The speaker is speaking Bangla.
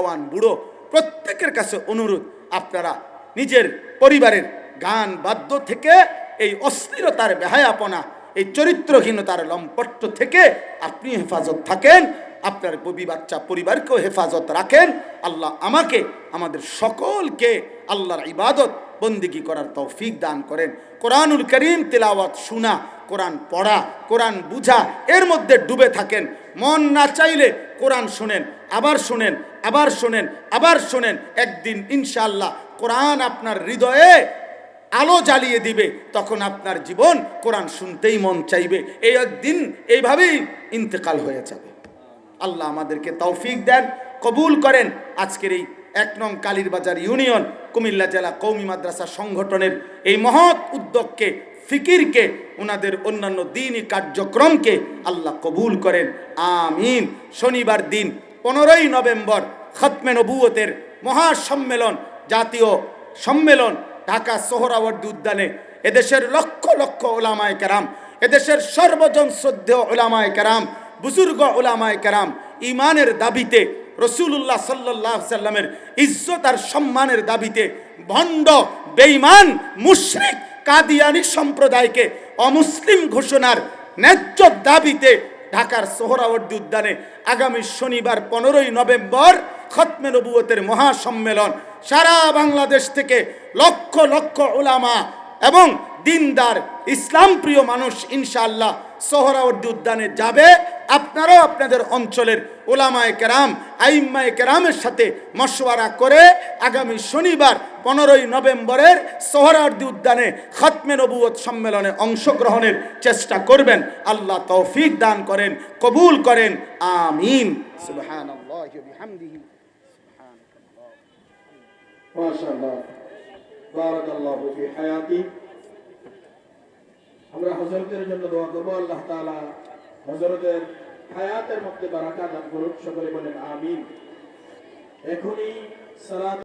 জওয়ান বুড়ো প্রত্যেকের কাছে অনুরোধ, আপনারা নিজের পরিবারের গান বাদ্য থেকে এই অস্থিরতার বেহায়াপনা, এই চরিত্রহীনতার লম্পট্য থেকে আপনি হেফাজত থাকেন, আপনার ববি বাচ্চা পরিবারকেও হেফাজত রাখেন। আল্লাহ আমাকে আমাদের সকলকে আল্লাহর ইবাদত বন্দিগি করার তৌফিক দান করেন। কোরআনুল করিম তিলাওয়াত শোনা, কোরআন পড়া, কোরআন বুঝা, এর মধ্যে ডুবে থাকেন। মন না চাইলে কোরআন শোনেন, আবার শোনেন, আবার শোনেন, আবার শোনেন। একদিন ইনশাআল্লাহ কোরআন আপনার হৃদয়ে আলো জ্বালিয়ে দিবে, তখন আপনার জীবন কোরআন শুনতেই মন চাইবে। এই একদিন এইভাবেই ইন্তেকাল হয়ে যাবে। আল্লাহ আমাদেরকে তৌফিক দেন, কবুল করেন। আজকের এই ১ নং কালীরবাজার ইউনিয়ন কুমিল্লা জেলা কওমি মাদ্রাসা সংগঠনের এই মহৎ উদ্যোগকে, ফিকিরকে, ওনাদের অন্যান্য দ্বীনি কার্যক্রমকে আল্লাহ কবুল করেন, আমিন। শনিবার দিন 15ই নভেম্বর খতমে নবুয়তের মহাসম্মেলন, জাতীয় সম্মেলন ঢাকা সোহরাওয়ার্দী উদ্যানে এদেশের লক্ষ লক্ষ ওলামায়ে কেরাম, এদেশের সর্বজন শ্রদ্ধেয় ওলামায়ে কেরাম, বুজুর্গ ওলামায়ে কেরাম ইমানের দাবিতে, রসুল্লাহ সাল্লাল্লাহু আলাইহি সাল্লামের ইজ্জত আর সম্মানের দাবিতে ভণ্ড বেঈমান মুশরিক কাদিয়ানী সম্প্রদায়কে অমুসলিম ঘোষণার ন্যায্য দাবিতে ঢাকার সোহরাওয়ার্দী উদ্যানে আগামী শনিবার 15ই নভেম্বর খতমে নবুয়তের মহাসম্মেলন। সারা বাংলাদেশ থেকে লক্ষ লক্ষ উলামা এবং দিনদার ইসলাম প্রিয় মানুষ ইনশাআল্লাহ সোহরাওয়ার্দী উদ্যানে যাবে। আপনারাও আপনাদের অঞ্চলের উলামায়ে কেরাম, আইম্মায়ে কেরামের সাথে মশওয়ারা করে আগামী শনিবার 15ই নভেম্বরের সোহরাওয়ার্দী উদ্যানে খতমে নবুয়ত সম্মেলনে অংশগ্রহণের চেষ্টা করবেন। আল্লাহ তৌফিক দান করেন, কবুল করেন, আমিন। সুবহানাল্লাহি ওয়া বিহামদিহি। মাশাআল্লাহ, বারাকাল্লাহু ফি হায়াতি। আমরা হযরতের জন্য দোয়া করব, আল্লাহ তাআলা হযরতের হায়াতের মধ্যে বারাকা দান করুন। সকলে বলেন আমিন। এখনই সালাত